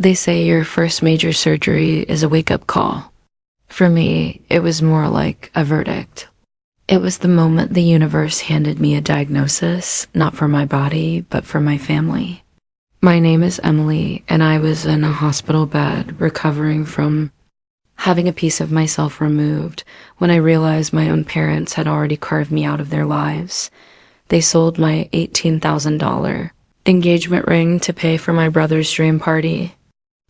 They say your first major surgery is a wake-up call. For me, it was more like a verdict. It was the moment the universe handed me a diagnosis, not for my body, but for my family. My name is Emily, and I was in a hospital bed recovering from having a piece of myself removed when I realized my own parents had already carved me out of their lives. They sold my $18,000 engagement ring to pay for my brother's dream party.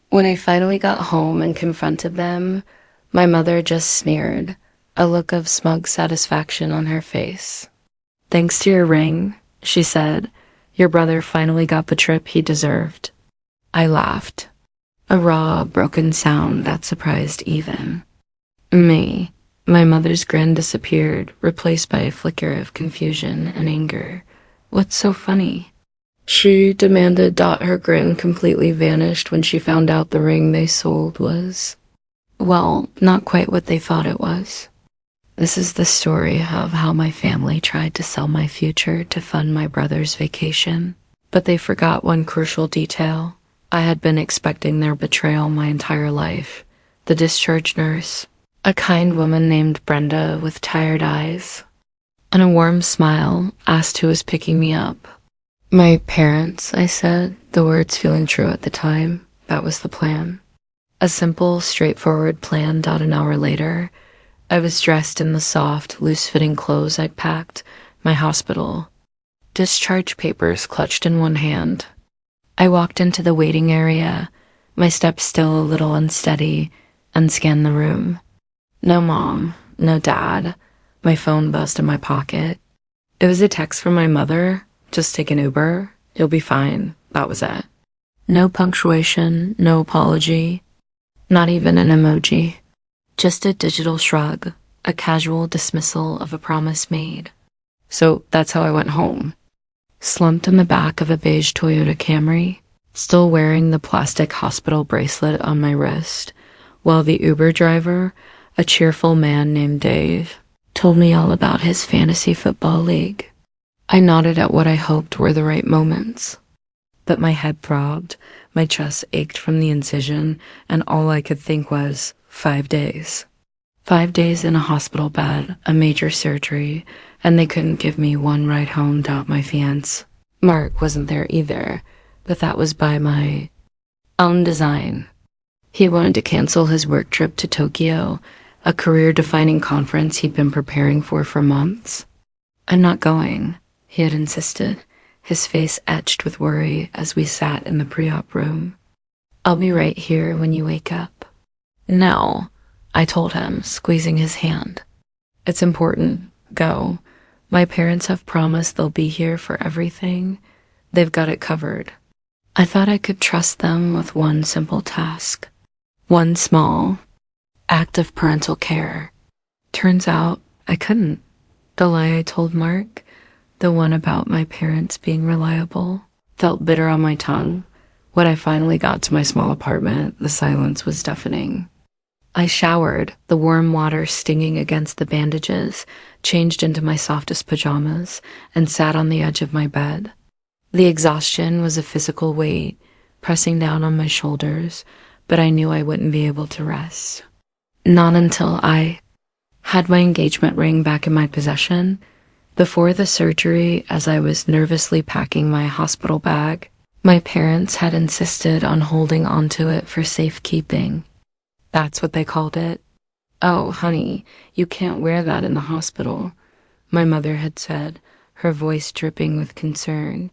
When I finally got home and confronted them, my mother just sneered, a look of smug satisfaction on her face. "Thanks to your ring," she said, "your brother finally got the trip he deserved." I laughed, a raw, broken sound that surprised even me. My mother's grin disappeared, replaced by a flicker of confusion and anger. "What's so funny?" she demanded. Her grin completely vanished when she found out the ring they sold was, well, not quite what they thought it was. This is the story of how my family tried to sell my future to fund my brother's vacation. But they forgot one crucial detail. I had been expecting their betrayal my entire life. The discharge nurse, a kind woman named Brenda with tired eyes and a warm smile, asked who was picking me up. "My parents," I said, the words feeling true at the time. That was the plan. A simple, straightforward plan. An hour later, I was dressed in the soft, loose-fitting clothes I'd packed, my hospital discharge papers clutched in one hand. I walked into the waiting area, my steps still a little unsteady, and scanned the room. No mom, no dad. My phone buzzed in my pocket. It was a text from my mother. "Just take an Uber. You'll be fine." That was it. No punctuation, no apology, not even an emoji. Just a digital shrug, a casual dismissal of a promise made. So that's how I went home. Slumped in the back of a beige Toyota Camry, still wearing the plastic hospital bracelet on my wrist, while the Uber driver, a cheerful man named Dave, told me all about his fantasy football league. I nodded at what I hoped were the right moments. But my head throbbed, my chest ached from the incision, and all I could think was 5 days. 5 days in a hospital bed, a major surgery, and they couldn't give me one ride home. My fiancé, Mark, wasn't there either, but that was by my own design. He wanted to cancel his work trip to Tokyo, a career-defining conference he'd been preparing for months. "I'm not going," he had insisted, his face etched with worry as we sat in the pre-op room. "I'll be right here when you wake up." "No," I told him, squeezing his hand. "It's important. Go. My parents have promised they'll be here for everything. They've got it covered." I thought I could trust them with one simple task. One small act of parental care. Turns out I couldn't. The lie I told Mark, the one about my parents being reliable, felt bitter on my tongue. When I finally got to my small apartment, the silence was deafening. I showered, the warm water stinging against the bandages, changed into my softest pajamas, and sat on the edge of my bed. The exhaustion was a physical weight, pressing down on my shoulders, but I knew I wouldn't be able to rest. Not until I had my engagement ring back in my possession. Before the surgery, as I was nervously packing my hospital bag, my parents had insisted on holding onto it for safekeeping. That's what they called it. "Oh, honey, you can't wear that in the hospital," my mother had said, her voice dripping with concern.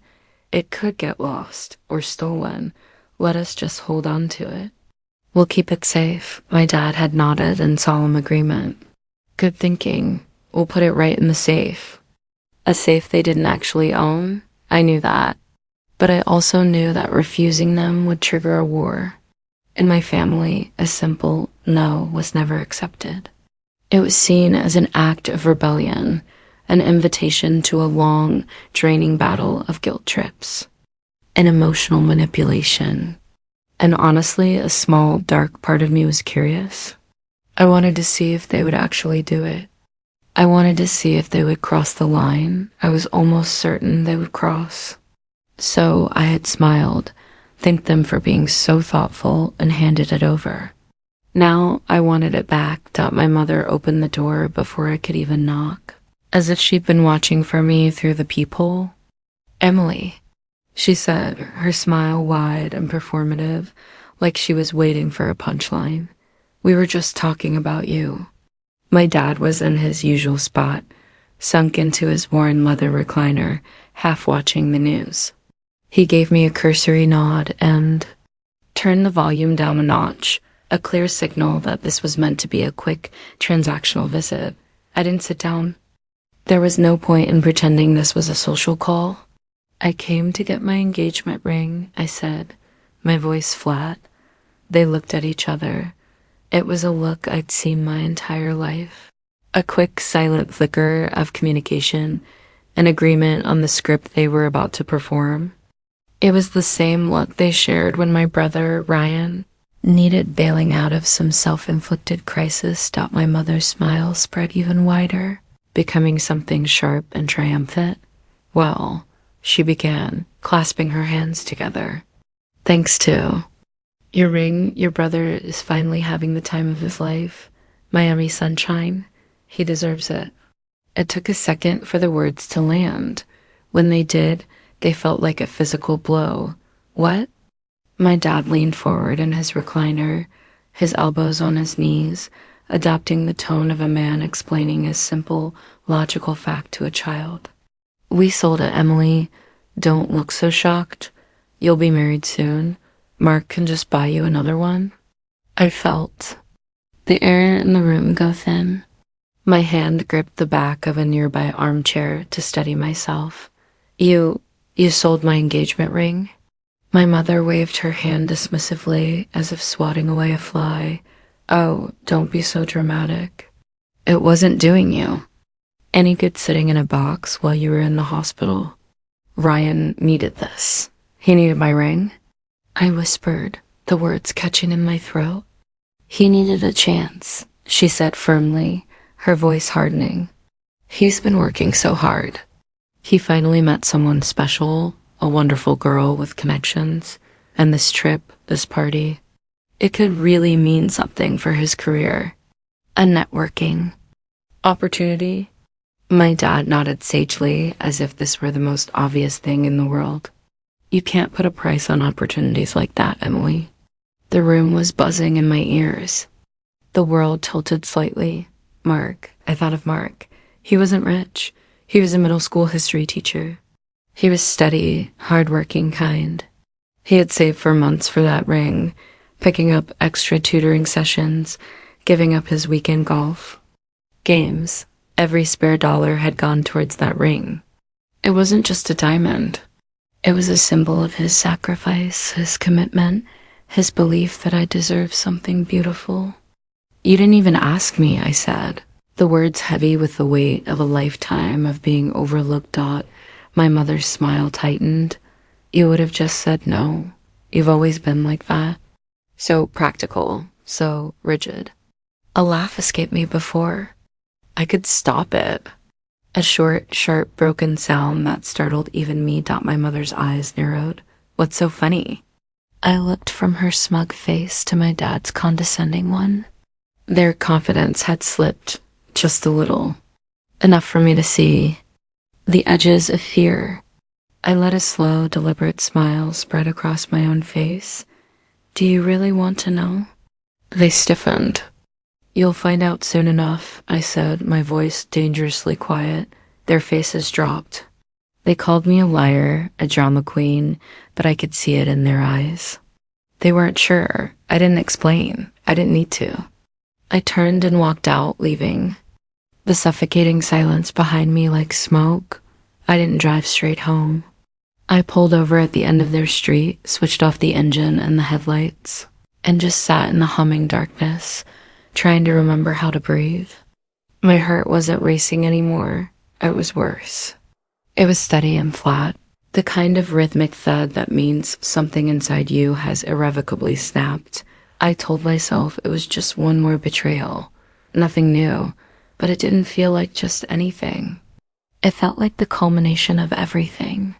"It could get lost or stolen. Let us just hold on to it." "We'll keep it safe," my dad had nodded in solemn agreement. "Good thinking. We'll put it right in the safe." A safe they didn't actually own. I knew that. But I also knew that refusing them would trigger a war. In my family, a simple no was never accepted. It was seen as an act of rebellion, an invitation to a long, draining battle of guilt trips, an emotional manipulation. And honestly, a small, dark part of me was curious. I wanted to see if they would actually do it. I wanted to see if they would cross the line I was almost certain they would cross. So I had smiled, thanked them for being so thoughtful, and handed it over. Now I wanted it back. My mother opened the door before I could even knock, as if she'd been watching for me through the peephole. "Emily," she said, her smile wide and performative, like she was waiting for a punchline. "We were just talking about you." My dad was in his usual spot, sunk into his worn leather recliner, half watching the news. He gave me a cursory nod and turned the volume down a notch, a clear signal that this was meant to be a quick, transactional visit. I didn't sit down. There was no point in pretending this was a social call. "I came to get my engagement ring," I said, my voice flat. They looked at each other. It was a look I'd seen my entire life. A quick, silent flicker of communication, an agreement on the script they were about to perform. It was the same look they shared when my brother, Ryan, needed bailing out of some self-inflicted crisis. My mother's smile spread even wider, becoming something sharp and triumphant. "Well," she began, clasping her hands together. "Thanks to your ring, your brother is finally having the time of his life. Miami sunshine. He deserves it." It took a second for the words to land. When they did, they felt like a physical blow. "What?" My dad leaned forward in his recliner, his elbows on his knees, adopting the tone of a man explaining a simple, logical fact to a child. "We sold it, Emily. Don't look so shocked. You'll be married soon. Mark can just buy you another one." I felt the air in the room go thin. My hand gripped the back of a nearby armchair to steady myself. You sold my engagement ring?" My mother waved her hand dismissively, as if swatting away a fly. "Oh, don't be so dramatic. It wasn't doing you any good sitting in a box while you were in the hospital. Ryan needed this. He needed my ring." I whispered, the words catching in my throat. "He needed a chance," she said firmly, her voice hardening. "He's been working so hard. He finally met someone special, a wonderful girl with connections, and this trip, this party, it could really mean something for his career. A networking opportunity." My dad nodded sagely, as if this were the most obvious thing in the world. "You can't put a price on opportunities like that, Emily." The room was buzzing in my ears. The world tilted slightly. Mark. I thought of Mark. He wasn't rich. He was a middle school history teacher. He was steady, hard-working kind. He had saved for months for that ring, picking up extra tutoring sessions, giving up his weekend golf games. Every spare dollar had gone towards that ring. It wasn't just a diamond. It was a symbol of his sacrifice, his commitment, his belief that I deserved something beautiful. "You didn't even ask me," I said, the words heavy with the weight of a lifetime of being overlooked. My mother's smile tightened. "You would have just said no. You've always been like that. So practical, so rigid." A laugh escaped me before I could stop it. A short, sharp, broken sound that startled even me. My mother's eyes narrowed. "What's so funny?" I looked from her smug face to my dad's condescending one. Their confidence had slipped just a little, enough for me to see the edges of fear. I let a slow, deliberate smile spread across my own face. "Do you really want to know?" They stiffened. "You'll find out soon enough," I said, my voice dangerously quiet. Their faces dropped. They called me a liar, a drama queen, but I could see it in their eyes. They weren't sure. I didn't explain. I didn't need to. I turned and walked out, leaving the suffocating silence behind me like smoke. I didn't drive straight home. I pulled over at the end of their street, switched off the engine and the headlights, and just sat in the humming darkness, trying to remember how to breathe. My heart wasn't racing anymore. It was worse. It was steady and flat, the kind of rhythmic thud that means something inside you has irrevocably snapped. I told myself it was just one more betrayal, nothing new, but it didn't feel like just anything. It felt like the culmination of everything.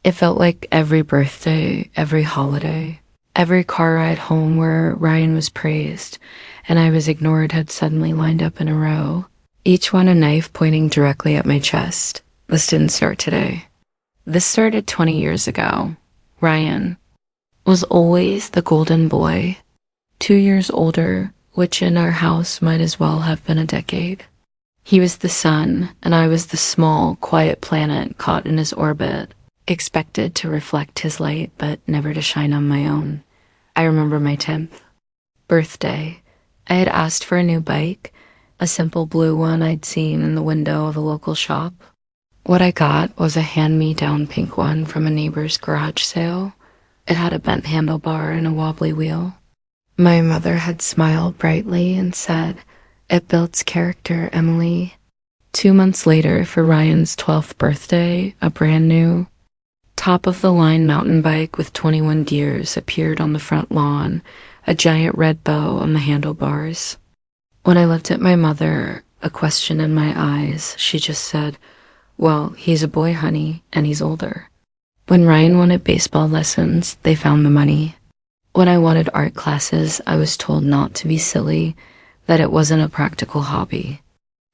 It felt like every birthday, every holiday, every car ride home where Ryan was praised and I was ignored had suddenly lined up in a row, each one a knife pointing directly at my chest. This didn't start today. This started 20 years ago. Ryan was always the golden boy, 2 years older, which in our house might as well have been a decade. He was the sun, and I was the small, quiet planet caught in his orbit, expected to reflect his light, but never to shine on my own. I remember my 10th birthday. I had asked for a new bike, a simple blue one I'd seen in the window of a local shop. What I got was a hand-me-down pink one from a neighbor's garage sale. It had a bent handlebar and a wobbly wheel. My mother had smiled brightly and said, "It builds character, Emily." 2 months later, for Ryan's 12th birthday, a brand new, top-of-the-line mountain bike with 21 gears appeared on the front lawn, a giant red bow on the handlebars. When I looked at my mother, a question in my eyes, she just said, "Well, he's a boy, honey, and he's older." When Ryan wanted baseball lessons, they found the money. When I wanted art classes, I was told not to be silly, that it wasn't a practical hobby.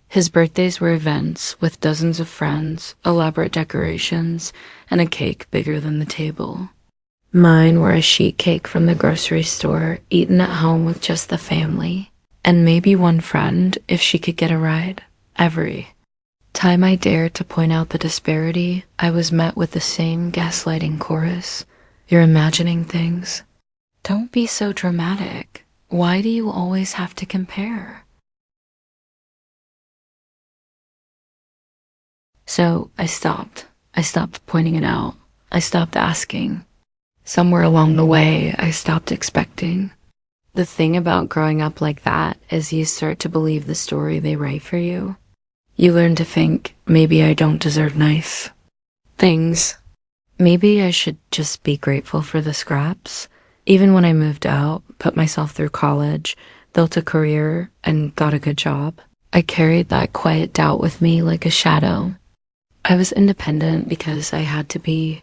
His birthdays were events with dozens of friends, elaborate decorations, and a cake bigger than the table. Mine were a sheet cake from the grocery store, eaten at home with just the family, and maybe one friend if she could get a ride. Every time I dared to point out the disparity, I was met with the same gaslighting chorus. "You're imagining things. Don't be so dramatic. Why do you always have to compare?" So I stopped. I stopped pointing it out. I stopped asking. Somewhere along the way, I stopped expecting. The thing about growing up like that is you start to believe the story they write for you. You learn to think, maybe I don't deserve nice things. Maybe I should just be grateful for the scraps. Even when I moved out, put myself through college, built a career, and got a good job, I carried that quiet doubt with me like a shadow. I was independent because I had to be.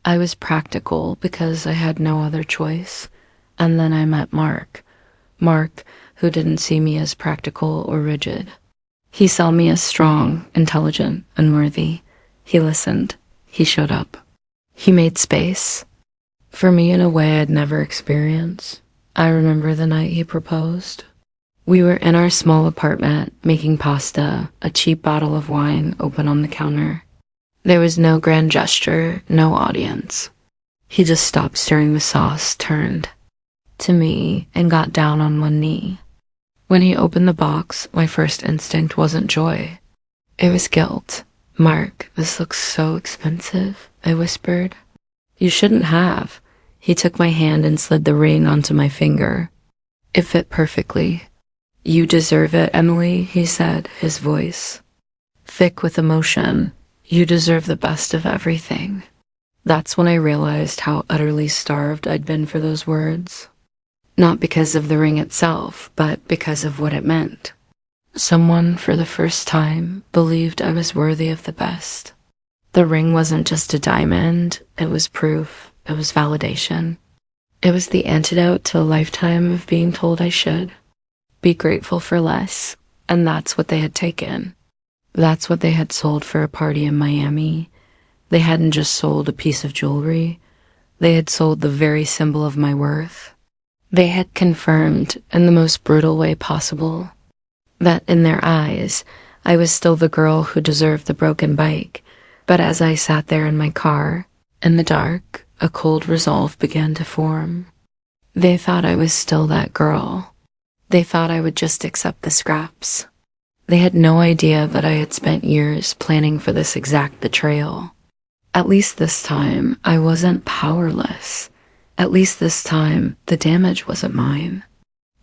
I was practical because I had no other choice. And then I met Mark, who didn't see me as practical or rigid. He saw me as strong, intelligent, and worthy. He listened. He showed up. He made space for me in a way I'd never experienced. I remember the night he proposed. We were in our small apartment, making pasta, a cheap bottle of wine open on the counter. There was no grand gesture, no audience. He just stopped stirring the sauce, turned to me, and got down on one knee. When he opened the box, my first instinct wasn't joy. It was guilt. "Mark, this looks so expensive," I whispered. "You shouldn't have." He took my hand and slid the ring onto my finger. It fit perfectly. "You deserve it, Emily," he said, his voice thick with emotion. "You deserve the best of everything." That's when I realized how utterly starved I'd been for those words. Not because of the ring itself, but because of what it meant. Someone, for the first time, believed I was worthy of the best. The ring wasn't just a diamond, it was proof, it was validation. It was the antidote to a lifetime of being told I should be grateful for less, and that's what they had taken. That's what they had sold for a party in Miami. They hadn't just sold a piece of jewelry, they had sold the very symbol of my worth. They had confirmed, in the most brutal way possible, that in their eyes, I was still the girl who deserved the broken bike. But as I sat there in my car, in the dark, a cold resolve began to form. They thought I was still that girl. They thought I would just accept the scraps. They had no idea that I had spent years planning for this exact betrayal. At least this time, I wasn't powerless. At least this time, the damage wasn't mine.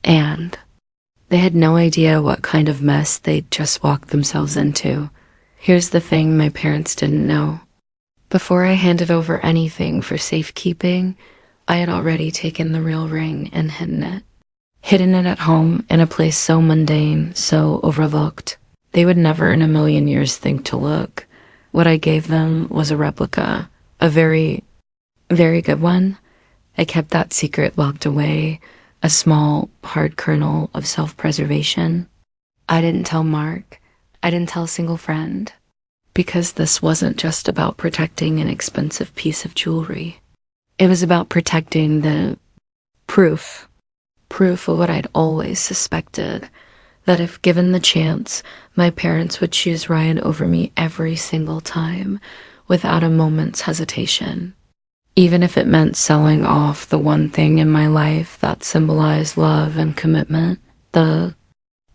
And they had no idea what kind of mess they'd just walked themselves into. Here's the thing my parents didn't know. Before I handed over anything for safekeeping, I had already taken the real ring and hidden it. Hidden it at home in a place so mundane, so overlooked. They would never in a million years think to look. What I gave them was a replica A very, very good one. I kept that secret locked away, a small, hard kernel of self-preservation. I didn't tell Mark. I didn't tell a single friend. Because this wasn't just about protecting an expensive piece of jewelry. It was about protecting the proof of what I'd always suspected, that if given the chance, my parents would choose Ryan over me every single time, without a moment's hesitation. Even if it meant selling off the one thing in my life that symbolized love and commitment. The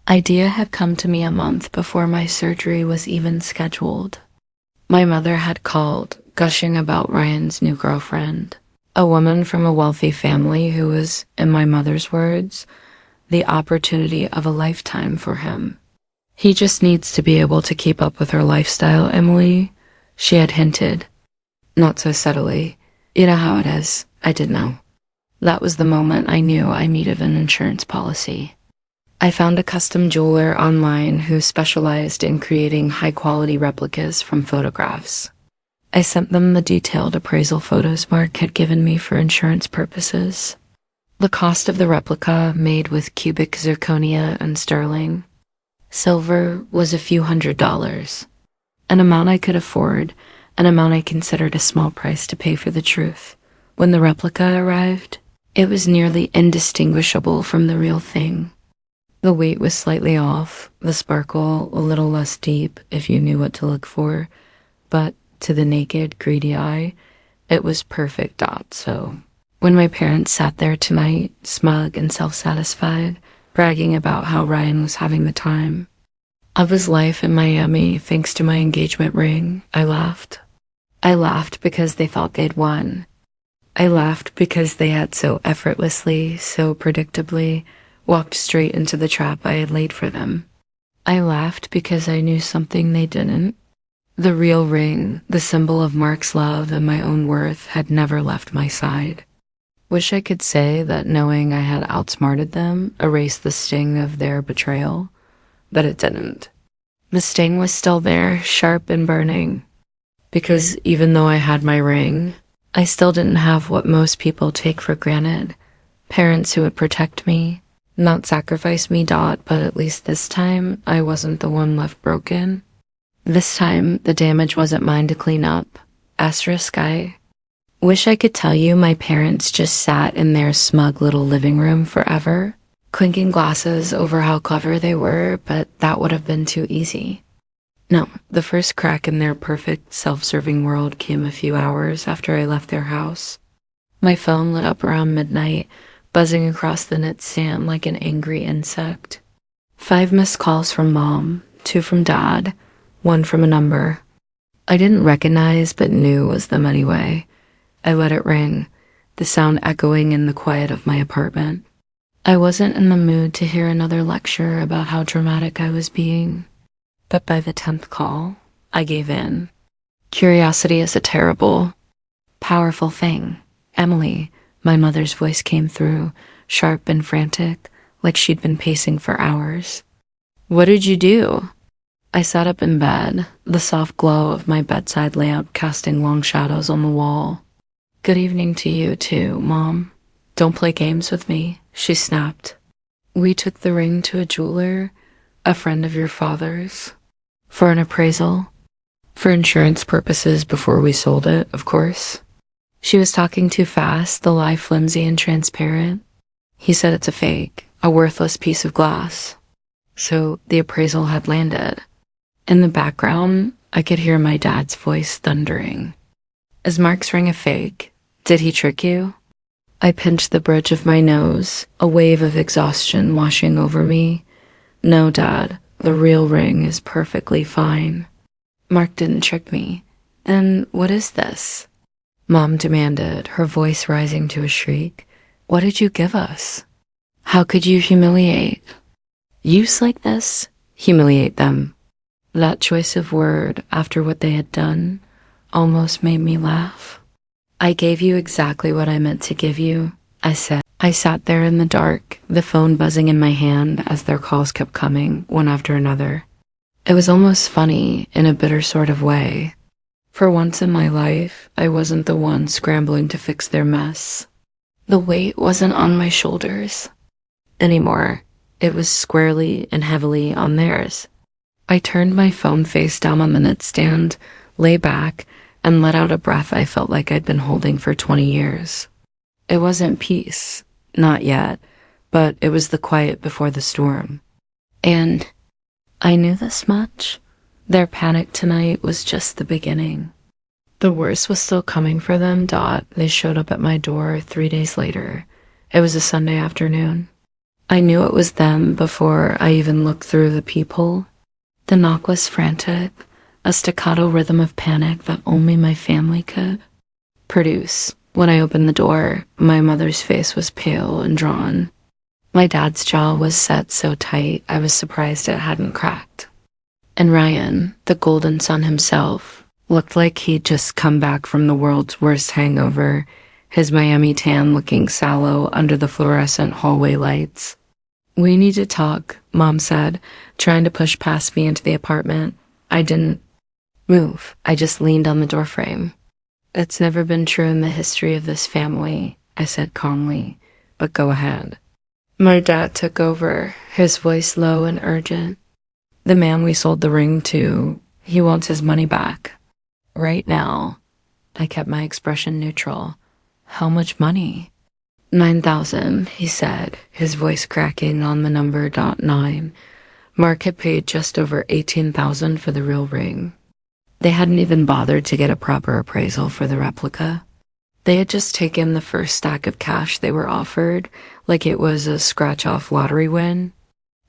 idea had come to me a month before my surgery was even scheduled. My mother had called, gushing about Ryan's new girlfriend, a woman from a wealthy family who was, in my mother's words, the opportunity of a lifetime for him. He just needs to be able to keep up with her lifestyle, Emily, she had hinted. Not so subtly. You know how it is. I did know. That was the moment I knew I needed an insurance policy. I found a custom jeweler online who specialized in creating high-quality replicas from photographs. I sent them the detailed appraisal photos Mark had given me for insurance purposes. The cost of the replica, made with cubic zirconia and sterling silver, was a few $100s. An amount I could afford, an amount I considered a small price to pay for the truth. When the replica arrived, it was nearly indistinguishable from the real thing. The weight was slightly off, the sparkle a little less deep if you knew what to look for, but to the naked, greedy eye, it was perfect. So when my parents sat there tonight, smug and self-satisfied, bragging about how Ryan was having the time of his life in Miami thanks to my engagement ring, I laughed. I laughed because they thought they'd won. I laughed because they had so effortlessly, so predictably, walked straight into the trap I had laid for them. I laughed because I knew something they didn't. The real ring, the symbol of Mark's love and my own worth, had never left my side. Wish I could say that knowing I had outsmarted them erased the sting of their betrayal, but it didn't. The sting was still there, sharp and burning, because even though I had my ring, I still didn't have what most people take for granted. Parents who would protect me, not sacrifice me. But at least this time, I wasn't the one left broken. This time, the damage wasn't mine to clean up. Asterisk, I wish I could tell you my parents just sat in their smug little living room forever, clinking glasses over how clever they were, but that would have been too easy. No, the first crack in their perfect, self-serving world came a few hours after I left their house. My phone lit up around midnight, buzzing across the knit sand like an angry insect. 5 missed calls from Mom, 2 from Dad, 1 from a number I didn't recognize but knew was them anyway. I let it ring, the sound echoing in the quiet of my apartment. I wasn't in the mood to hear another lecture about how dramatic I was being. But by the 10th call, I gave in. Curiosity is a terrible, powerful thing. Emily, my mother's voice came through, sharp and frantic, like she'd been pacing for hours. What did you do? I sat up in bed, the soft glow of my bedside lamp casting long shadows on the wall. Good evening to you too, Mom. Don't play games with me, she snapped. We took the ring to a jeweler, a friend of your father's, for an appraisal. For insurance purposes before we sold it, of course. She was talking too fast, the lie flimsy and transparent. He said it's a fake, a worthless piece of glass. So the appraisal had landed. In the background, I could hear my dad's voice thundering. Is Mark's ring a fake? Did he trick you? I pinched the bridge of my nose, a wave of exhaustion washing over me. No, Dad, the real ring is perfectly fine. Mark didn't trick me. Then what is this? Mom demanded, her voice rising to a shriek. What did you give us? How could you humiliate? Use like this? Humiliate them. That choice of word, after what they had done, almost made me laugh. I gave you exactly what I meant to give you, I said. I sat there in the dark, the phone buzzing in my hand as their calls kept coming, one after another. It was almost funny, in a bitter sort of way. For once in my life, I wasn't the one scrambling to fix their mess. The weight wasn't on my shoulders anymore. It was squarely and heavily on theirs. I turned my phone face down on the nightstand, lay back, and let out a breath I felt like I'd been holding for 20 years. It wasn't peace, not yet, but it was the quiet before the storm. And I knew this much. Their panic tonight was just the beginning. The worst was still coming for them. They showed up at my door 3 days later. It was a Sunday afternoon. I knew it was them before I even looked through the peephole. The knock was frantic, a staccato rhythm of panic that only my family could produce. When I opened the door, my mother's face was pale and drawn. My dad's jaw was set so tight I was surprised it hadn't cracked. And Ryan, the golden son himself, looked like he'd just come back from the world's worst hangover, his Miami tan looking sallow under the fluorescent hallway lights. "We need to talk," Mom said, trying to push past me into the apartment. I didn't move. I just leaned on the doorframe. "It's never been true in the history of this family," I said calmly, "but go ahead." My dad took over, his voice low and urgent. "The man we sold the ring to, he wants his money back. Right now." I kept my expression neutral. "How much money?" 9,000, he said, his voice cracking on the number .9. Mark had paid just over 18,000 for the real ring. They hadn't even bothered to get a proper appraisal for the replica. They had just taken the first stack of cash they were offered, like it was a scratch-off lottery win.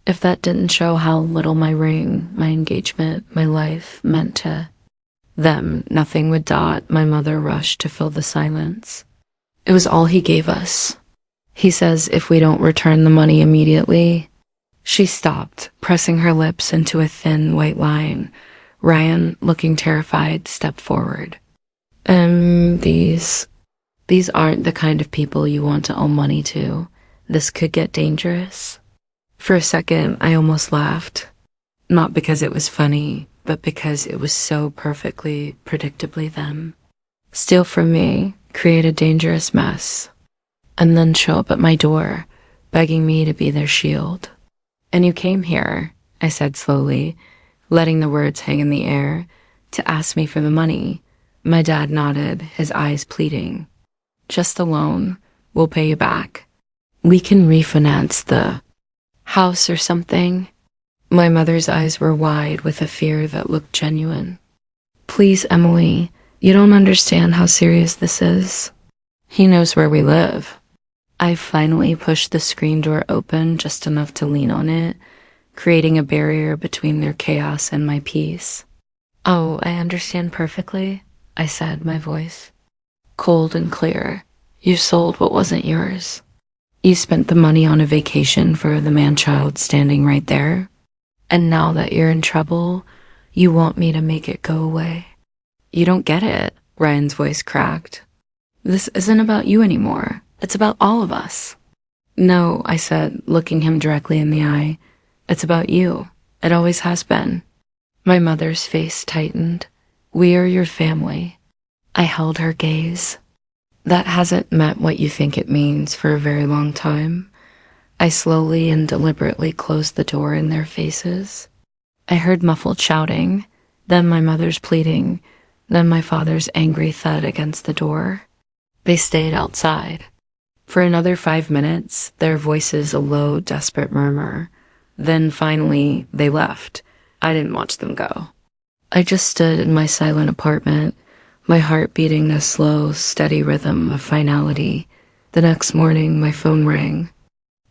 If that didn't show how little my ring, my engagement, my life meant to them, nothing would. My mother rushed to fill the silence. "It was all he gave us. He says if we don't return the money immediately." She stopped, pressing her lips into a thin white line. Ryan, looking terrified, stepped forward. These aren't the kind of people you want to owe money to. This could get dangerous." For a second, I almost laughed. Not because it was funny, but because it was so perfectly, predictably them. Steal from me, create a dangerous mess, and then show up at my door, begging me to be their shield. "And you came here," I said slowly, letting the words hang in the air, "to ask me for the money." My dad nodded, his eyes pleading. "Just a loan. We'll pay you back. We can refinance the house or something." My mother's eyes were wide with a fear that looked genuine. "Please, Emily, you don't understand how serious this is. He knows where we live." I finally pushed the screen door open just enough to lean on it, creating a barrier between their chaos and my peace. "Oh, I understand perfectly," I said, my voice cold and clear. "You sold what wasn't yours. You spent the money on a vacation for the man-child standing right there. And now that you're in trouble, you want me to make it go away." "You don't get it," Ryan's voice cracked. "This isn't about you anymore. It's about all of us." "No," I said, looking him directly in the eye. "It's about you. It always has been." My mother's face tightened. "We are your family." I held her gaze. "That hasn't meant what you think it means for a very long time." I slowly and deliberately closed the door in their faces. I heard muffled shouting, then my mother's pleading, then my father's angry thud against the door. They stayed outside. For another 5 minutes, their voices a low, desperate murmur. Then finally, they left. I didn't watch them go. I just stood in my silent apartment, my heart beating a slow, steady rhythm of finality. The next morning, my phone rang.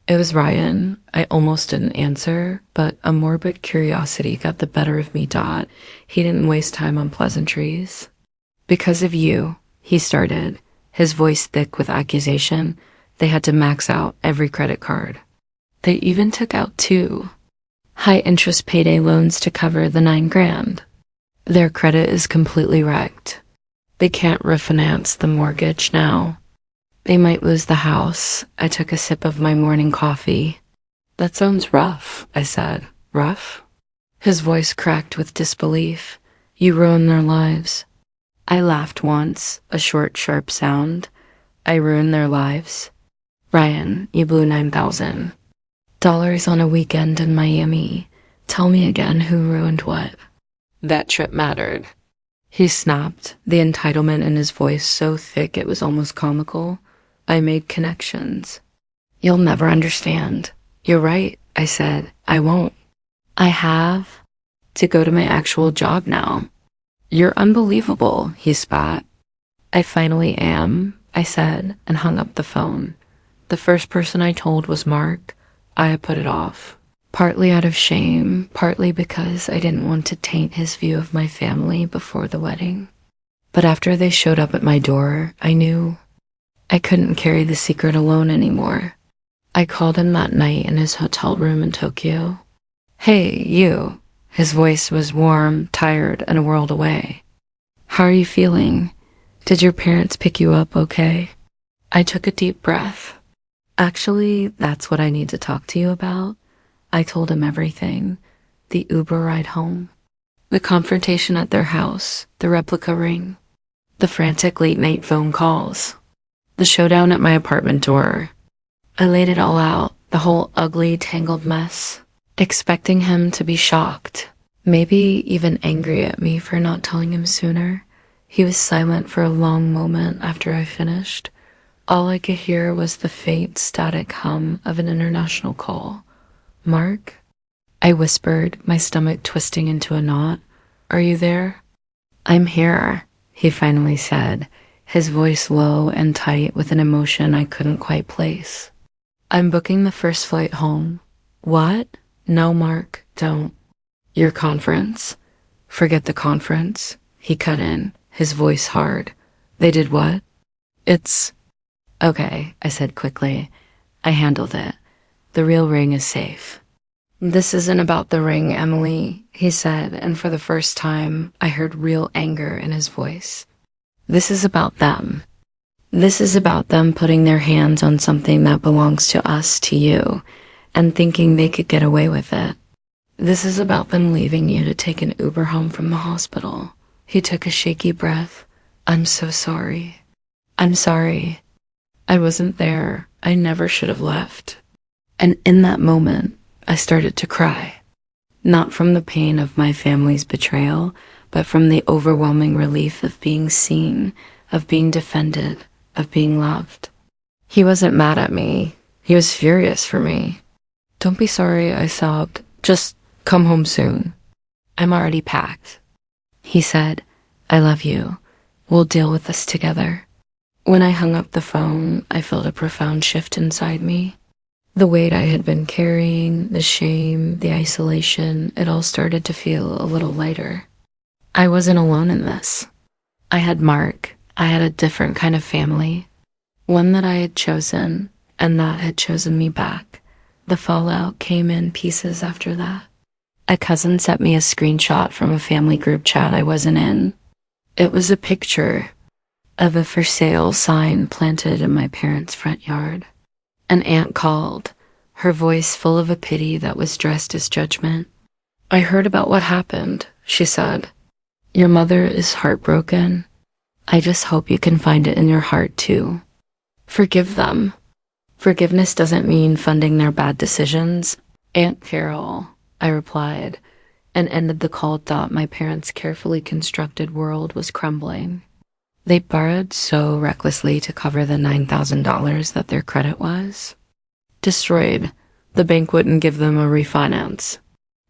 It was Ryan. I almost didn't answer, but a morbid curiosity got the better of me. He didn't waste time on pleasantries. "Because of you," he started, his voice thick with accusation. "They had to max out every credit card. They even took out 2 high-interest payday loans to cover the 9 grand. Their credit is completely wrecked. They can't refinance the mortgage now. They might lose the house." I took a sip of my morning coffee. "That sounds rough," I said. "Rough?" His voice cracked with disbelief. "You ruined their lives. I laughed once, a short, sharp sound. I ruined their lives. Ryan, you blew $9,000 on a weekend in Miami. Tell me again who ruined what. That trip mattered. He snapped, the entitlement in his voice so thick it was almost comical. I made connections. You'll never understand. You're right, I said. I won't. I have to go to my actual job now. You're unbelievable, he spat. I finally am, I said, and hung up the phone. The first person I told was Mark. I had put it off. Partly out of shame, partly because I didn't want to taint his view of my family before the wedding. But after they showed up at my door, I knew I couldn't carry the secret alone anymore. I called him that night in his hotel room in Tokyo. Hey, you. His voice was warm, tired, and a world away. How are you feeling? Did your parents pick you up okay? I took a deep breath. Actually, that's what I need to talk to you about. I told him everything. The Uber ride home, the confrontation at their house, the replica ring, the frantic late-night phone calls, the showdown at my apartment door. I laid it all out, the whole ugly, tangled mess, expecting him to be shocked, maybe even angry at me for not telling him sooner. He was silent for a long moment after I finished. All I could hear was the faint, static hum of an international call. Mark? I whispered, my stomach twisting into a knot. Are you there? I'm here, he finally said, his voice low and tight with an emotion I couldn't quite place. I'm booking the first flight home. What? No, Mark, don't. Your conference? Forget the conference, he cut in, his voice hard. They did what? It's... Okay, I said quickly. I handled it. The real ring is safe. This isn't about the ring, Emily, he said, and for the first time, I heard real anger in his voice. This is about them. This is about them putting their hands on something that belongs to us, to you, and thinking they could get away with it. This is about them leaving you to take an Uber home from the hospital. He took a shaky breath. I'm so sorry. I'm sorry. I wasn't there. I never should have left. And in that moment, I started to cry. Not from the pain of my family's betrayal, but from the overwhelming relief of being seen, of being defended, of being loved. He wasn't mad at me. He was furious for me. Don't be sorry, I sobbed. Just come home soon. I'm already packed. He said, I love you. We'll deal with this together. When I hung up the phone, I felt a profound shift inside me. The weight I had been carrying, the shame, the isolation, it all started to feel a little lighter. I wasn't alone in this. I had Mark. I had a different kind of family. One that I had chosen, and that had chosen me back. The fallout came in pieces after that. A cousin sent me a screenshot from a family group chat I wasn't in. It was a picture of a for sale sign planted in my parents' front yard. An aunt called, her voice full of a pity that was dressed as judgment. I heard about what happened, she said. Your mother is heartbroken. I just hope you can find it in your heart too. Forgive them. Forgiveness doesn't mean funding their bad decisions. Aunt Carol, I replied, and ended the call thought my parents' carefully constructed world was crumbling. They borrowed so recklessly to cover the $9,000 that their credit was destroyed. The bank wouldn't give them a refinance.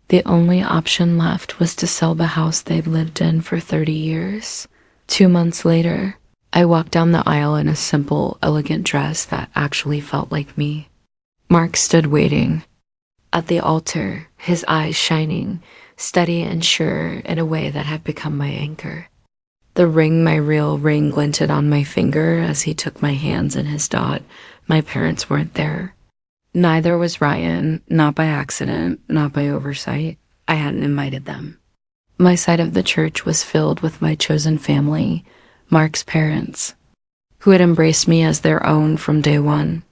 The only option left was to sell the house they'd lived in for 30 years. 2 months later, I walked down the aisle in a simple, elegant dress that actually felt like me. Mark stood waiting at the altar, his eyes shining, steady and sure in a way that had become my anchor. The ring, my real ring, glinted on my finger as he took my hands in his dot. My parents weren't there. Neither was Ryan, not by accident, not by oversight. I hadn't invited them. My side of the church was filled with my chosen family, Mark's parents, who had embraced me as their own from day one.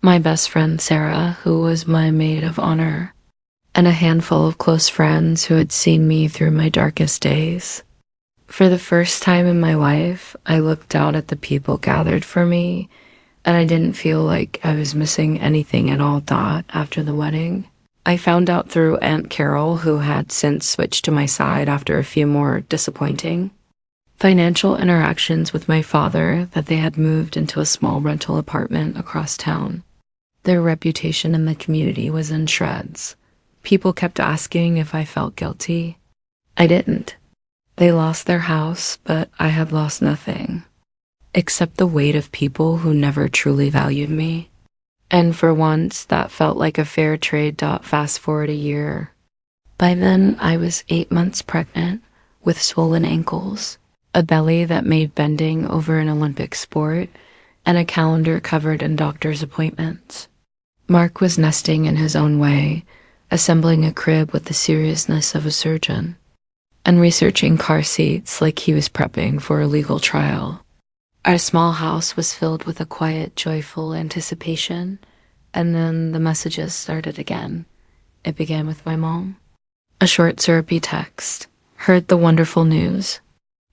My best friend, Sarah, who was my maid of honor, and a handful of close friends who had seen me through my darkest days. For the first time in my life, I looked out at the people gathered for me, and I didn't feel like I was missing anything at all. After the wedding, I found out through Aunt Carol, who had since switched to my side after a few more disappointing financial interactions with my father, that they had moved into a small rental apartment across town. Their reputation in the community was in shreds. People kept asking if I felt guilty. I didn't. They lost their house, but I had lost nothing, except the weight of people who never truly valued me. And for once, that felt like a fair trade. Fast forward a year. By then, I was 8 months pregnant with swollen ankles, a belly that made bending over an Olympic sport, and a calendar covered in doctor's appointments. Mark was nesting in his own way, assembling a crib with the seriousness of a surgeon, and researching car seats like he was prepping for a legal trial. Our small house was filled with a quiet, joyful anticipation, and then the messages started again. It began with my mom. A short, syrupy text. Heard the wonderful news.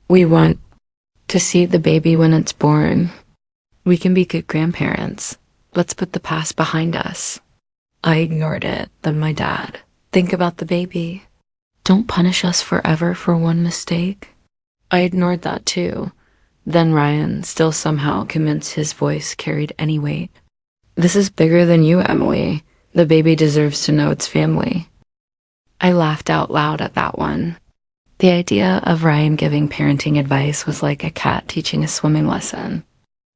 We want to see the baby when it's born. We can be good grandparents. Let's put the past behind us. I ignored it. Then my dad. Think about the baby. Don't punish us forever for one mistake. I ignored that too. Then Ryan, still somehow convinced his voice carried any weight. This is bigger than you, Emily. The baby deserves to know its family. I laughed out loud at that one. The idea of Ryan giving parenting advice was like a cat teaching a swimming lesson.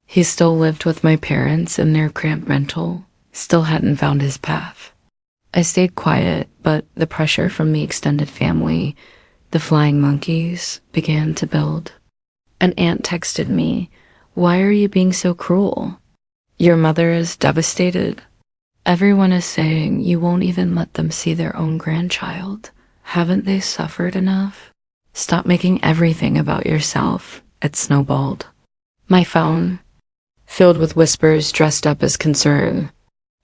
He still lived with my parents in their cramped rental, still hadn't found his path. I stayed quiet, but the pressure from the extended family, the flying monkeys, began to build. An aunt texted me, "Why are you being so cruel? Your mother is devastated. Everyone is saying you won't even let them see their own grandchild. Haven't they suffered enough? Stop making everything about yourself." It snowballed. My phone, filled with whispers dressed up as concern.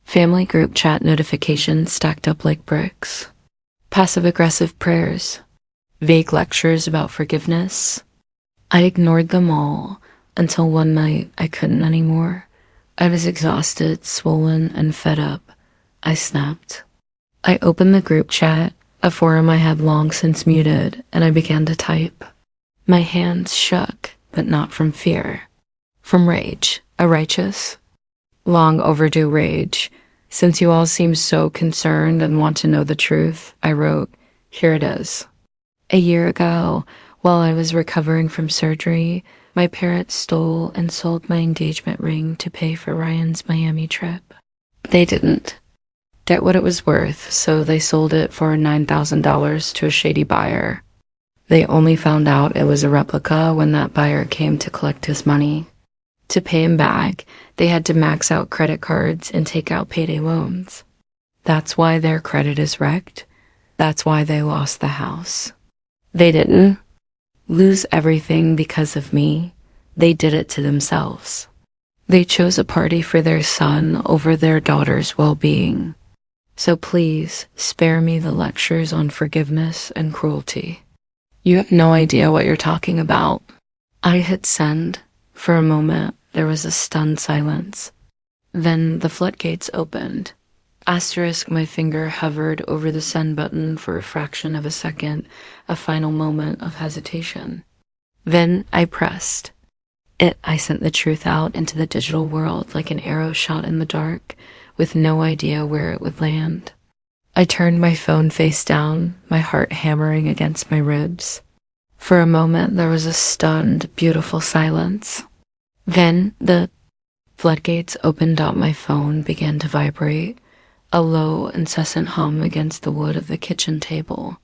Family group chat notifications stacked up like bricks. Passive-aggressive prayers. Vague lectures about forgiveness. I ignored them all until one night I couldn't anymore. I was exhausted, swollen, and fed up. I snapped. I opened the group chat, a forum I had long since muted, and I began to type. My hands shook, but not from fear. From rage. A righteous, long overdue rage. Since you all seem so concerned and want to know the truth, I wrote, here it is. A year ago, while I was recovering from surgery, my parents stole and sold my engagement ring to pay for Ryan's Miami trip. They didn't get what it was worth, so they sold it for $9,000 to a shady buyer. They only found out it was a replica when that buyer came to collect his money. To pay him back, they had to max out credit cards and take out payday loans. That's why their credit is wrecked. That's why they lost the house. They didn't lose everything because of me. They did it to themselves. They chose a party for their son over their daughter's well-being. So please spare me the lectures on forgiveness and cruelty. You have no idea what you're talking about. I hit send. For a moment, there was a stunned silence. Then the floodgates opened. Asterisk, my finger hovered over the send button for a fraction of a second, a final moment of hesitation. Then I pressed. I sent the truth out into the digital world like an arrow shot in the dark, with no idea where it would land. I turned my phone face down, my heart hammering against my ribs. For a moment, there was a stunned, beautiful silence. Then the floodgates opened up. My phone began to vibrate, a low, incessant hum against the wood of the kitchen table.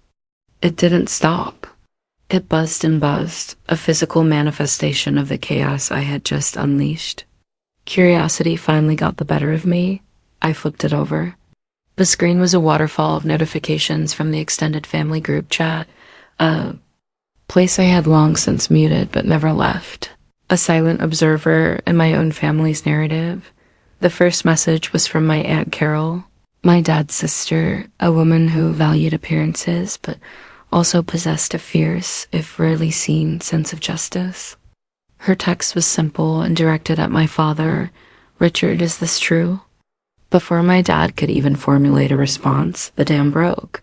It didn't stop. It buzzed and buzzed, a physical manifestation of the chaos I had just unleashed. Curiosity finally got the better of me. I flipped it over. The screen was a waterfall of notifications from the extended family group chat, a place I had long since muted but never left. A silent observer in my own family's narrative. The first message was from my Aunt Carol, my dad's sister, a woman who valued appearances but also possessed a fierce, if rarely seen, sense of justice. Her text was simple and directed at my father. "Richard, is this true?" Before my dad could even formulate a response, the dam broke.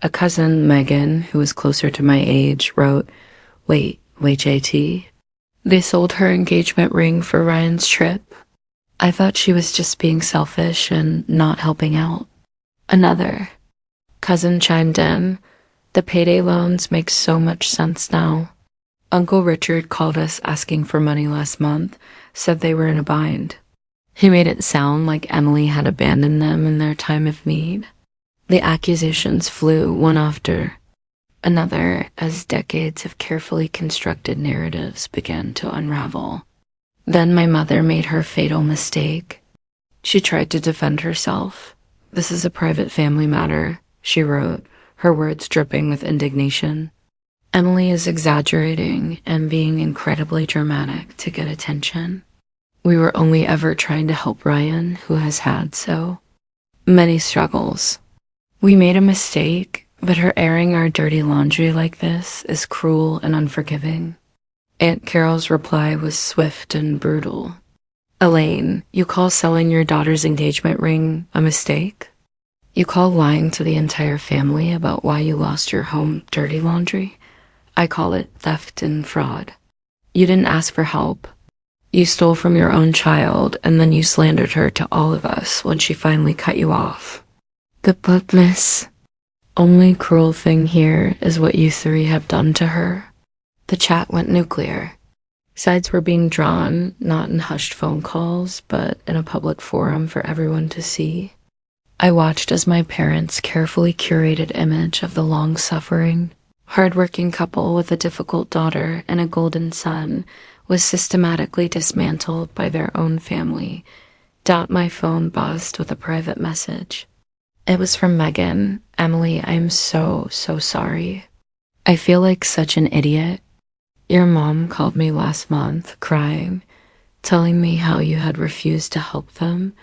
A cousin, Megan, who was closer to my age, wrote, Wait, JT? They sold her engagement ring for Ryan's trip. I thought she was just being selfish and not helping out. Another cousin chimed in, "The payday loans make so much sense now. Uncle Richard called us asking for money last month, said they were in a bind." He made it sound like Emily had abandoned them in their time of need. The accusations flew one after another as decades of carefully constructed narratives began to unravel. Then my mother made her fatal mistake. She tried to defend herself. "This is a private family matter," she wrote, her words dripping with indignation. "Emily is exaggerating and being incredibly dramatic to get attention. We were only ever trying to help Ryan, who has had so many struggles. We made a mistake, but her airing our dirty laundry like this is cruel and unforgiving." Aunt Carol's reply was swift and brutal. "Elaine, you call selling your daughter's engagement ring a mistake? You call lying to the entire family about why you lost your home dirty laundry? I call it theft and fraud. You didn't ask for help. You stole from your own child, and then you slandered her to all of us when she finally cut you off. But miss, only cruel thing here is what you three have done to her." The chat went nuclear. Sides were being drawn, not in hushed phone calls, but in a public forum for everyone to see. I watched as my parents' carefully curated image of the long-suffering, hard-working couple with a difficult daughter and a golden son was systematically dismantled by their own family. My phone buzzed with a private message. It was from Megan. "Emily, I am so sorry. I feel like such an idiot. Your mom called me last month, crying, telling me how you had refused to help them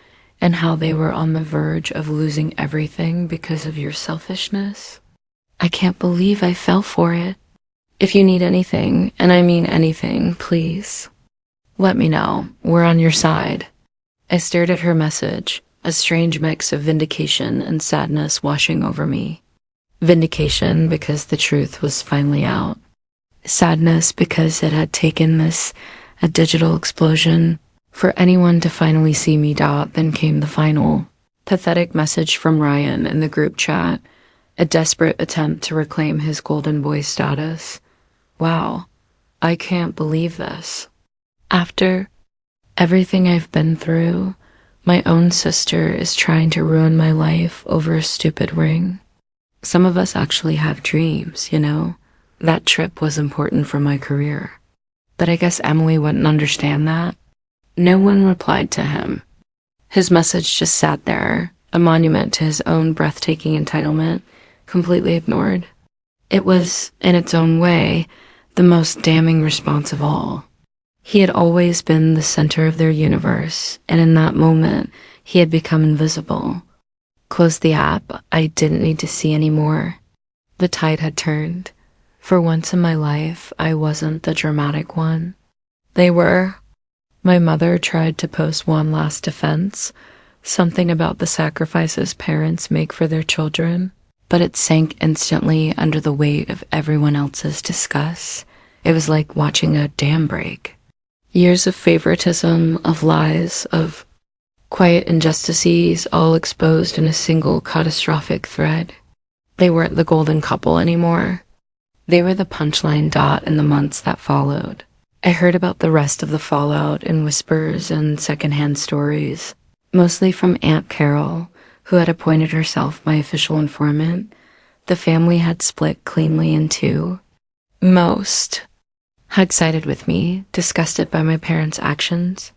and how they were on the verge of losing everything because of your selfishness. I can't believe I fell for it. If you need anything, and I mean anything, please let me know. We're on your side." I stared at her message, a strange mix of vindication and sadness washing over me. Vindication because the truth was finally out. Sadness because it had taken a digital explosion for anyone to finally see me. Then came the final, pathetic message from Ryan in the group chat, a desperate attempt to reclaim his golden boy status. "Wow, I can't believe this. After everything I've been through, my own sister is trying to ruin my life over a stupid ring. Some of us actually have dreams, you know? That trip was important for my career. But I guess Emily wouldn't understand that." No one replied to him. His message just sat there, a monument to his own breathtaking entitlement, completely ignored. It was, in its own way, the most damning response of all. He had always been the center of their universe, and in that moment, he had become invisible. Close the app. I didn't need to see anymore. The tide had turned. For once in my life, I wasn't the dramatic one. They were. My mother tried to post one last defense, something about the sacrifices parents make for their children, but it sank instantly under the weight of everyone else's disgust. It was like watching a dam break. Years of favoritism, of lies, of quiet injustices, all exposed in a single catastrophic thread. They weren't the golden couple anymore. They were the punchline. In the months that followed, I heard about the rest of the fallout in whispers and secondhand stories, mostly from Aunt Carol, who had appointed herself my official informant. The family had split cleanly in two. Most had sided with me, disgusted by my parents' actions.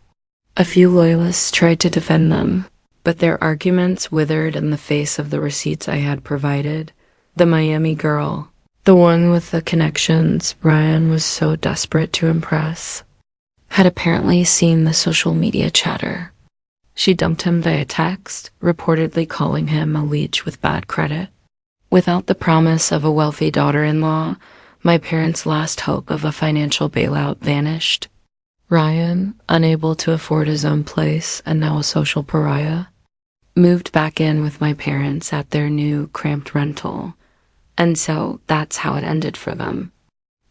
A few loyalists tried to defend them, but their arguments withered in the face of the receipts I had provided. The Miami girl, the one with the connections Ryan was so desperate to impress, had apparently seen the social media chatter. She dumped him via text, reportedly calling him a leech with bad credit. Without the promise of a wealthy daughter-in-law, my parents' last hope of a financial bailout vanished. Ryan, unable to afford his own place and now a social pariah, moved back in with my parents at their new cramped rental. And so that's how it ended for them.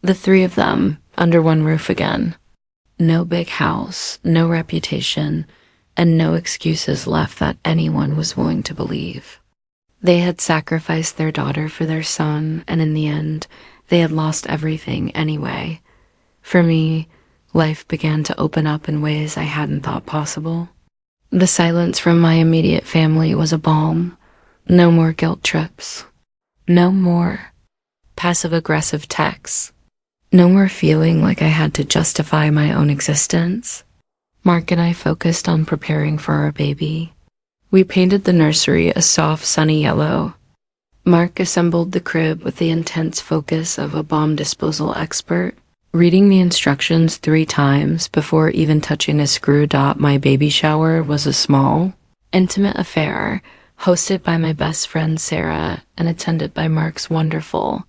The three of them under one roof again. No big house, no reputation, and no excuses left that anyone was willing to believe. They had sacrificed their daughter for their son, and in the end, they had lost everything anyway. For me, life began to open up in ways I hadn't thought possible. The silence from my immediate family was a balm. No more guilt trips. No more passive-aggressive texts. No more feeling like I had to justify my own existence. Mark and I focused on preparing for our baby. We painted the nursery a soft, sunny yellow. Mark assembled the crib with the intense focus of a bomb disposal expert, reading the instructions 3 times before even touching a screw. My baby shower was a small, intimate affair hosted by my best friend Sarah and attended by Mark's wonderful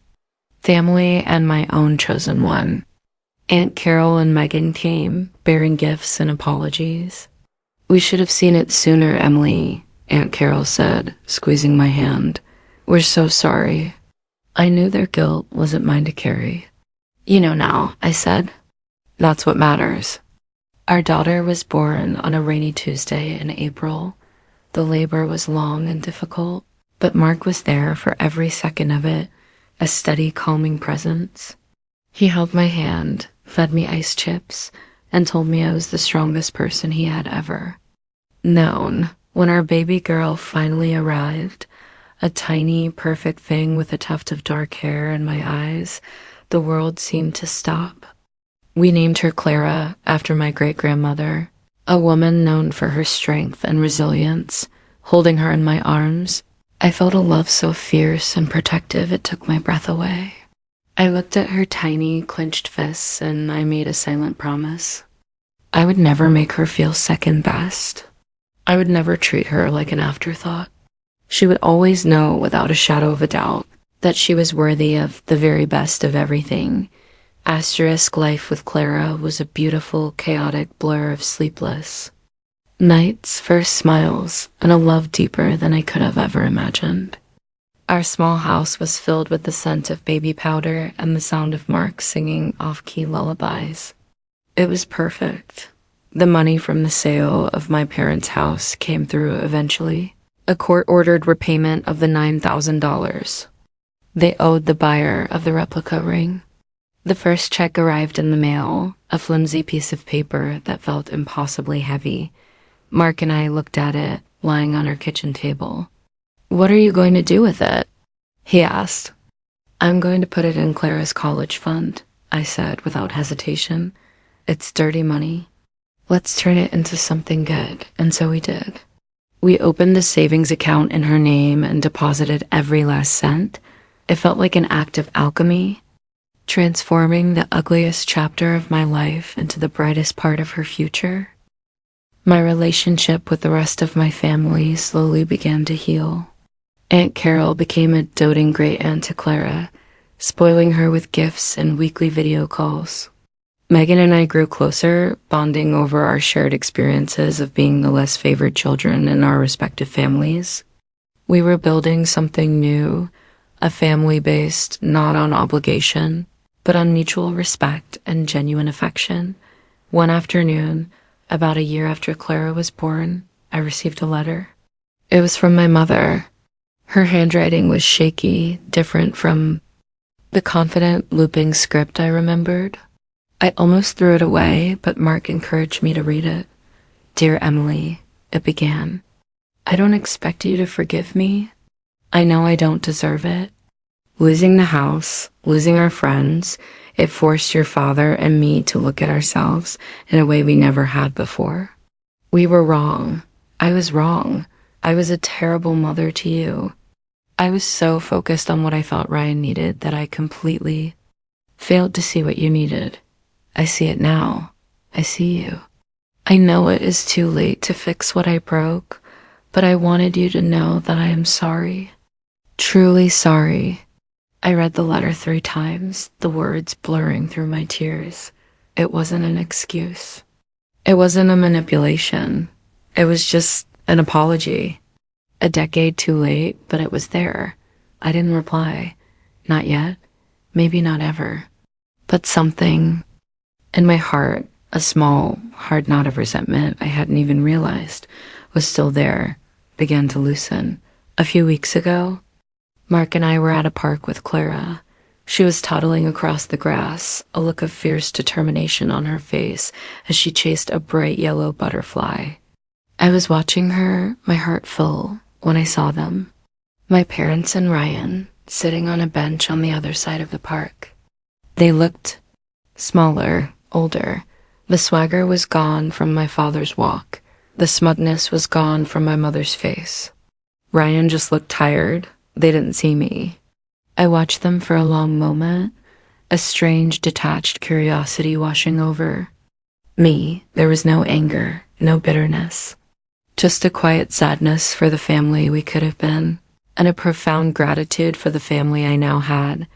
family and my own chosen one. Aunt Carol and Megan came, bearing gifts and apologies. "We should have seen it sooner, Emily," Aunt Carol said, squeezing my hand. "We're so sorry." I knew their guilt wasn't mine to carry. "You know now," I said. "That's what matters." Our daughter was born on a rainy Tuesday in April. The labor was long and difficult, but Mark was there for every second of it, a steady, calming presence. He held my hand, fed me ice chips, and told me I was the strongest person he had ever known. When our baby girl finally arrived, a tiny, perfect thing with a tuft of dark hair in my eyes, the world seemed to stop. We named her Clara after my great-grandmother, a woman known for her strength and resilience. Holding her in my arms, I felt a love so fierce and protective it took my breath away. I looked at her tiny, clenched fists, and I made a silent promise. I would never make her feel second best. I would never treat her like an afterthought. She would always know without a shadow of a doubt that she was worthy of the very best of everything. Asterisk life with Clara was a beautiful, chaotic blur of sleepless nights, first smiles, and a love deeper than I could have ever imagined. Our small house was filled with the scent of baby powder and the sound of Mark singing off-key lullabies. It was perfect. The money from the sale of my parents' house came through eventually. A court-ordered repayment of the $9,000 they owed the buyer of the replica ring. The first check arrived in the mail, a flimsy piece of paper that felt impossibly heavy. Mark and I looked at it, lying on our kitchen table. "What are you going to do with it?" he asked. "I'm going to put it in Clara's college fund," I said without hesitation. "It's dirty money. Let's turn it into something good." And so we did. We opened the savings account in her name and deposited every last cent. It felt like an act of alchemy, transforming the ugliest chapter of my life into the brightest part of her future. My relationship with the rest of my family slowly began to heal. Aunt Carol became a doting great-aunt to Clara, spoiling her with gifts and weekly video calls. Megan and I grew closer, bonding over our shared experiences of being the less favored children in our respective families. We were building something new, a family based not on obligation, but on mutual respect and genuine affection. One afternoon, about a year after Clara was born, I received a letter. It was from my mother. Her handwriting was shaky, different from the confident, looping script I remembered. I almost threw it away, but Mark encouraged me to read it. "Dear Emily," it began, "I don't expect you to forgive me. I know I don't deserve it. Losing the house, losing our friends, it forced your father and me to look at ourselves in a way we never had before. We were wrong. I was wrong. I was a terrible mother to you. I was so focused on what I thought Ryan needed that I completely failed to see what you needed. I see it now. I see you. I know it is too late to fix what I broke, but I wanted you to know that I am sorry. Truly sorry. I read the letter 3 times, the words blurring through my tears. It wasn't an excuse. It wasn't a manipulation. It was just an apology. A decade too late, but it was there. I didn't reply. Not yet. Maybe not ever. But something in my heart, a small, hard knot of resentment I hadn't even realized was still there, began to loosen. A few weeks ago, Mark and I were at a park with Clara. She was toddling across the grass, a look of fierce determination on her face as she chased a bright yellow butterfly. I was watching her, my heart full, when I saw them. My parents and Ryan, sitting on a bench on the other side of the park. They looked smaller, older. The swagger was gone from my father's walk. The smugness was gone from my mother's face. Ryan just looked tired. They didn't see me. I watched them for a long moment, a strange, detached curiosity washing over me. There was no anger, no bitterness, just a quiet sadness for the family we could have been, and a profound gratitude for the family I now had.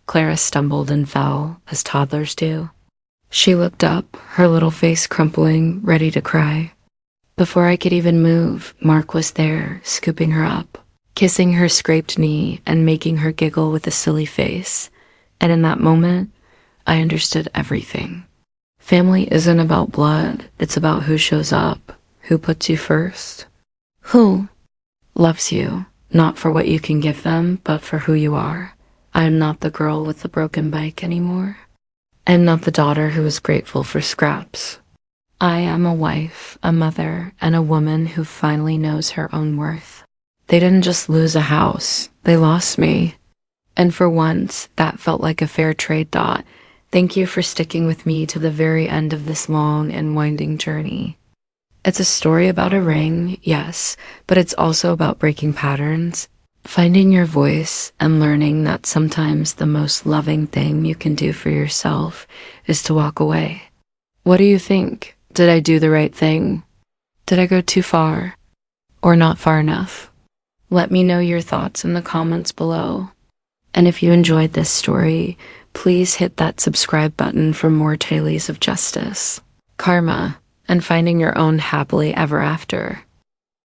Clara stumbled and fell, as toddlers do. She looked up, her little face crumpling, ready to cry. Before I could even move, Mark was there, scooping her up, kissing her scraped knee and making her giggle with a silly face. And in that moment, I understood everything. Family isn't about blood, it's about who shows up, who puts you first, who loves you, not for what you can give them, but for who you are. I am not the girl with the broken bike anymore. I am not the daughter who is grateful for scraps. I am a wife, a mother, and a woman who finally knows her own worth. They didn't just lose a house, they lost me. And for once, that felt like a fair trade. Thank you for sticking with me to the very end of this long and winding journey. It's a story about a ring, yes, but it's also about breaking patterns, finding your voice, and learning that sometimes the most loving thing you can do for yourself is to walk away. What do you think? Did I do the right thing? Did I go too far? Or not far enough? Let me know your thoughts in the comments below. And if you enjoyed this story, please hit that subscribe button for more tales of justice, karma, and finding your own happily ever after.